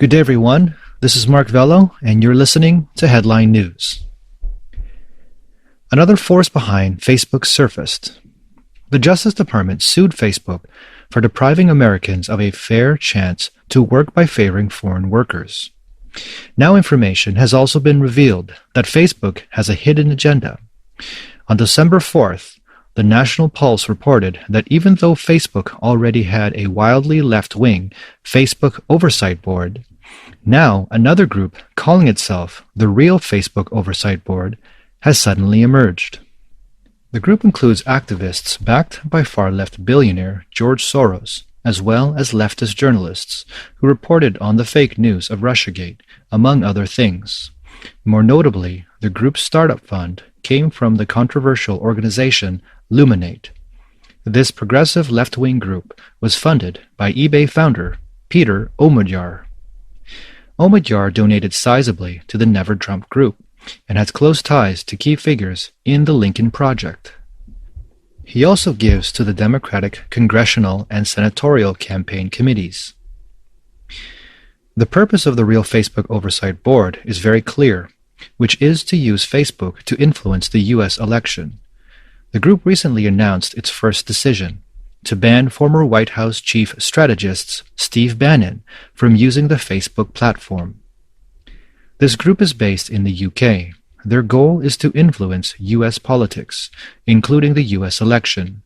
Good day, everyone. This is Mark Vello, and you're listening to Headline News. Another force behind Facebook surfaced. The Justice Department sued Facebook for depriving Americans of a fair chance to work by favoring foreign workers. Now information has also been revealed that Facebook has a hidden agenda. On December 4th, the National Pulse reported that even though Facebook already had a wildly left-wing Facebook Oversight Board, now another group calling itself the Real Facebook Oversight Board has suddenly emerged. The group includes activists backed by far-left billionaire George Soros, as well as leftist journalists who reported on the fake news of Russiagate, among other things. More notably, the group's startup fund came from the controversial organization Luminate. This progressive left-wing group was funded by eBay founder Peter Omidyar. Omidyar donated sizably to the Never Trump group and has close ties to key figures in the Lincoln Project. He also gives to the Democratic congressional and senatorial campaign committees. The purpose of the Real Facebook Oversight Board is very clear, which is to use Facebook to influence the U.S. election. The group recently announced its first decision to ban former White House chief strategist Steve Bannon from using the Facebook platform. This group is based in the UK. Their goal is to influence U.S. politics, including the U.S. election.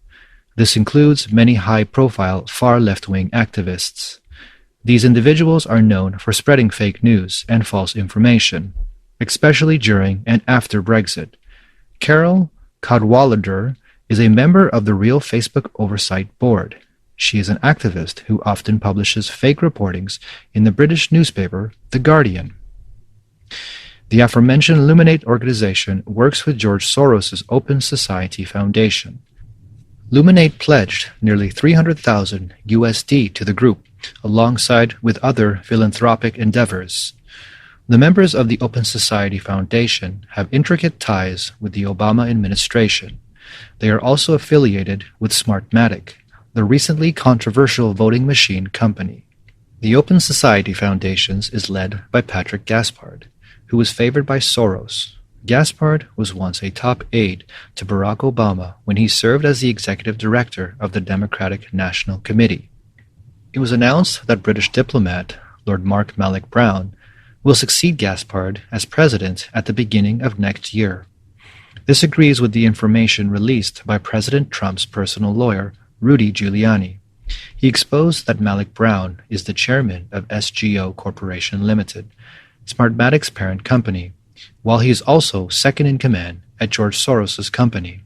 This includes many high-profile far left-wing activists. These individuals are known for spreading fake news and false information, especially during and after Brexit. Carol Cadwalader is a member of the Real Facebook Oversight Board. She is an activist who often publishes fake reportings in the British newspaper The Guardian. The aforementioned Luminate organization works with George Soros' Open Society Foundation. Luminate pledged nearly $300,000 USD to the group, alongside with other philanthropic endeavors. The members of the Open Society Foundation have intricate ties with the Obama administration. They are also affiliated with Smartmatic, the recently controversial voting machine company. The Open Society Foundations is led by Patrick Gaspard, who was favored by Soros. Gaspard was once a top aide to Barack Obama when he served as the executive director of the Democratic National Committee. It was announced that British diplomat Lord Mark Malloch Brown will succeed Gaspard as president at the beginning of next year. This agrees with the information released by President Trump's personal lawyer, Rudy Giuliani. He exposed that Malloch Brown is the chairman of SGO Corporation Limited, Smartmatic's parent company, while he is also second in command at George Soros' company.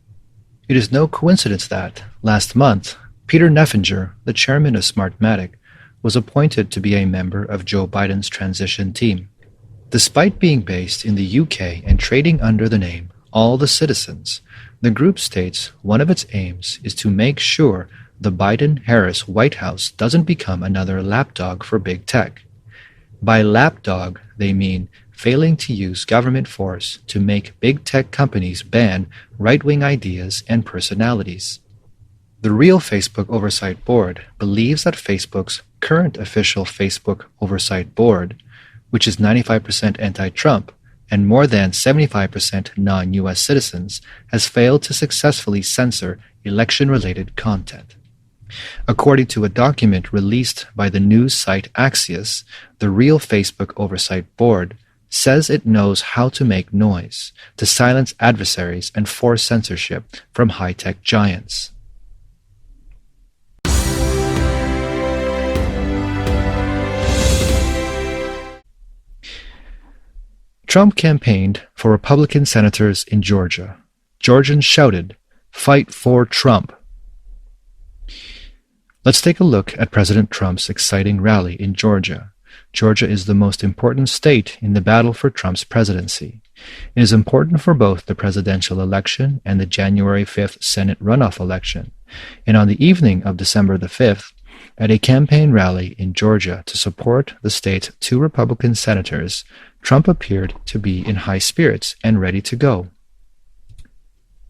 It is no coincidence that, last month, Peter Neffinger, the chairman of Smartmatic, was appointed to be a member of Joe Biden's transition team. Despite being based in the UK and trading under the name All the Citizens, the group states one of its aims is to make sure the Biden-Harris White House doesn't become another lapdog for big tech. By lapdog, they mean failing to use government force to make big tech companies ban right-wing ideas and personalities. The Real Facebook Oversight Board believes that Facebook's current official Facebook Oversight Board, which is 95% anti-Trump and more than 75% non-U.S. citizens, has failed to successfully censor election-related content. According to a document released by the news site Axios, the Real Facebook Oversight Board says it knows how to make noise, to silence adversaries and force censorship from high-tech giants. Trump campaigned for Republican senators in Georgia. Georgians shouted, "Fight for Trump." Let's take a look at President Trump's exciting rally in Georgia. Georgia is the most important state in the battle for Trump's presidency. It is important for both the presidential election and the January 5th Senate runoff election. And on the evening of December the 5th, at a campaign rally in Georgia to support the state's two Republican senators, Trump appeared to be in high spirits and ready to go.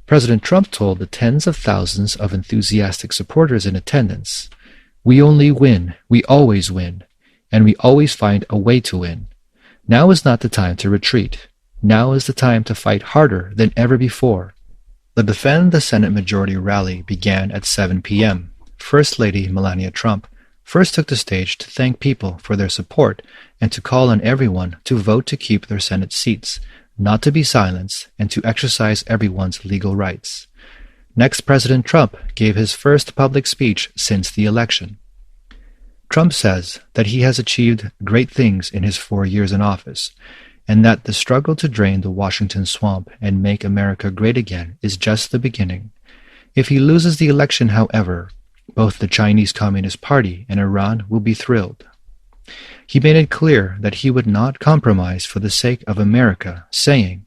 President Trump told the tens of thousands of enthusiastic supporters in attendance, "We only win. We always win. and we always find a way to win. Now is not the time to retreat. Now is the time to fight harder than ever before. The Defend the Senate Majority rally began at 7 p.m. First Lady Melania Trump first took the stage to thank people for their support and to call on everyone to vote to keep their Senate seats, not to be silenced, and to exercise everyone's legal rights. Next, President Trump gave his first public speech since the election. Trump says that he has achieved great things in his 4 years in office, and that the struggle to drain the Washington swamp and make America great again is just the beginning. If he loses the election, however, both the Chinese Communist Party and Iran will be thrilled. He made it clear that he would not compromise for the sake of America, saying,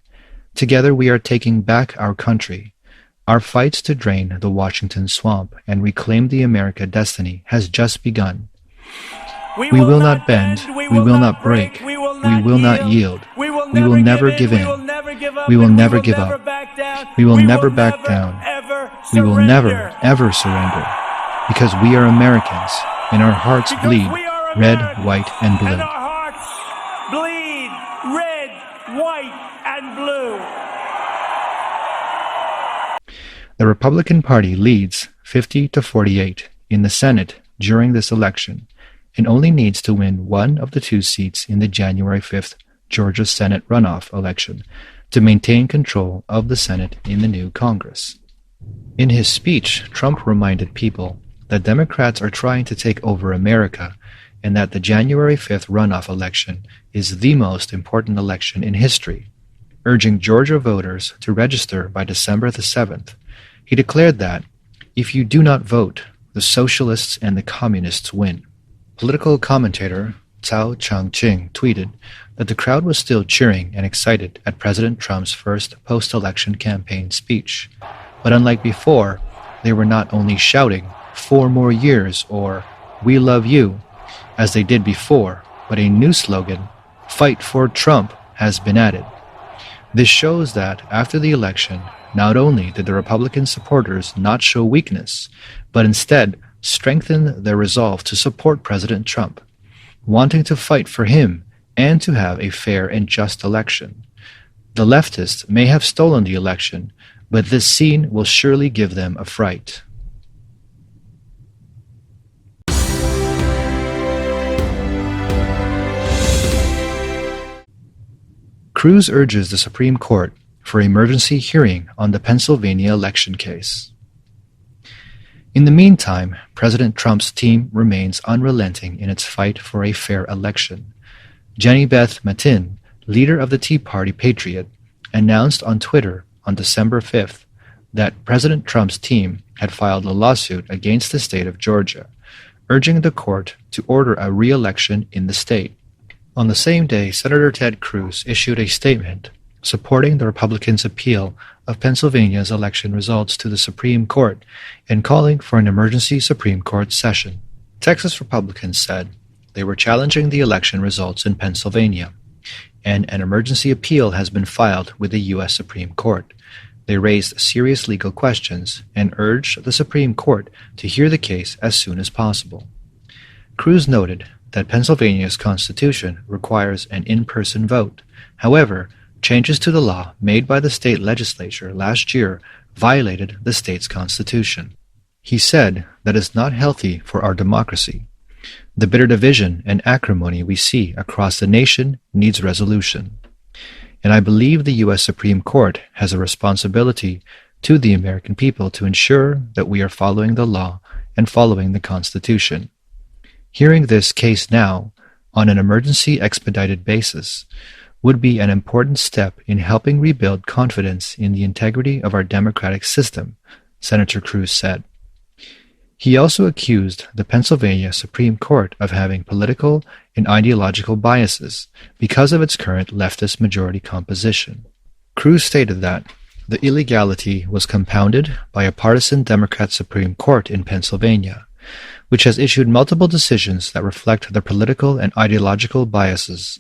"Together we are taking back our country. Our fights to drain the Washington swamp and reclaim the America destiny has just begun. We will not bend, we will not break, we will not yield, we will never give in, we will never give up, we will never back down, we will never, ever surrender, because we are Americans, and our hearts bleed red, white, and blue." And our hearts bleed red, white, and blue. The Republican Party leads 50 to 48 in the Senate during this election, and only needs to win one of the two seats in the January 5th Georgia Senate runoff election to maintain control of the Senate in the new Congress. In his speech, Trump reminded people that Democrats are trying to take over America and that the January 5th runoff election is the most important election in history, urging Georgia voters to register by December the 7th. He declared that, "If you do not vote, the socialists and the communists win." Political commentator Cao Chang-ching tweeted that the crowd was still cheering and excited at President Trump's first post-election campaign speech. But unlike before, they were not only shouting, "4 more years," or "We love you," as they did before, but a new slogan, "Fight for Trump," has been added. This shows that after the election, not only did the Republican supporters not show weakness, but instead strengthen their resolve to support President Trump, wanting to fight for him and to have a fair and just election. The leftists may have stolen the election, but this scene will surely give them a fright. Cruz urges the Supreme Court for emergency hearing on the Pennsylvania election case. In the meantime, President Trump's team remains unrelenting in its fight for a fair election. Jenny Beth Matin, leader of the Tea Party Patriot, announced on Twitter on December 5th that President Trump's team had filed a lawsuit against the state of Georgia, urging the court to order a re-election in the state. On the same day, Senator Ted Cruz issued a statement supporting the Republicans' appeal of Pennsylvania's election results to the Supreme Court and calling for an emergency Supreme Court session. Texas Republicans said they were challenging the election results in Pennsylvania, and an emergency appeal has been filed with the U.S. Supreme Court. They raised serious legal questions and urged the Supreme Court to hear the case as soon as possible. Cruz noted that Pennsylvania's constitution requires an in-person vote. However, changes to the law made by the state legislature last year violated the state's constitution. He said that it's not healthy for our democracy. The bitter division and acrimony we see across the nation needs resolution. And I believe the U.S. Supreme Court has a responsibility to the American people to ensure that we are following the law and following the Constitution. Hearing this case now, on an emergency expedited basis, would be an important step in helping rebuild confidence in the integrity of our democratic system, Senator Cruz said. He also accused the Pennsylvania Supreme Court of having political and ideological biases because of its current leftist majority composition. Cruz stated that the illegality was compounded by a partisan Democrat Supreme Court in Pennsylvania, which has issued multiple decisions that reflect their political and ideological biases.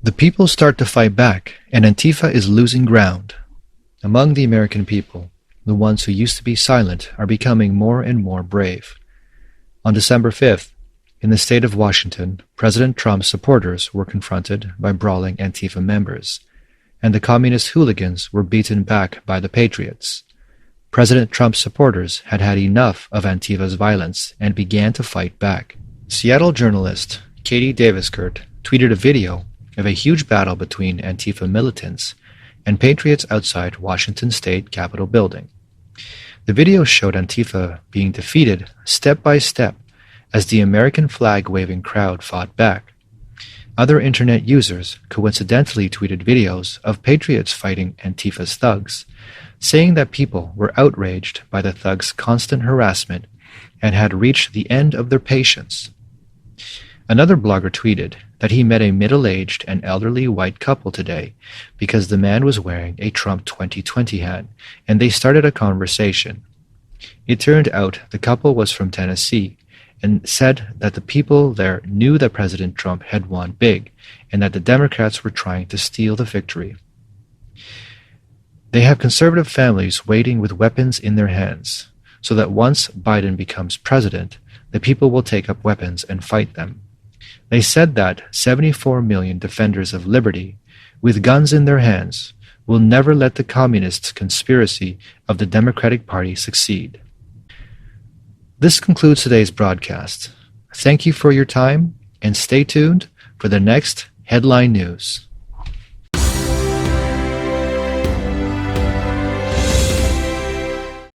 The people start to fight back, and Antifa is losing ground. Among the American people, The ones who used to be silent are becoming more and more brave. On December 5th, in the state of Washington, President Trump's supporters were confronted by brawling Antifa members, and the communist hooligans were beaten back by the patriots. President Trump's supporters had had enough of Antifa's violence and began to fight back. Seattle journalist Katie Daviskert tweeted a video of a huge battle between Antifa militants and patriots outside Washington State Capitol building. The video showed Antifa being defeated step by step as the American flag-waving crowd fought back. Other internet users coincidentally tweeted videos of patriots fighting Antifa's thugs, saying that people were outraged by the thugs' constant harassment and had reached the end of their patience. Another blogger tweeted that he met a middle-aged and elderly white couple today because the man was wearing a Trump 2020 hat, and they started a conversation. It turned out the couple was from Tennessee and said that the people there knew that President Trump had won big and that the Democrats were trying to steal the victory. They have conservative families waiting with weapons in their hands, so that once Biden becomes president, the people will take up weapons and fight them. They said that 74 million defenders of liberty, with guns in their hands, will never let the communist conspiracy of the Democratic Party succeed. This concludes today's broadcast. Thank you for your time, and stay tuned for the next headline news.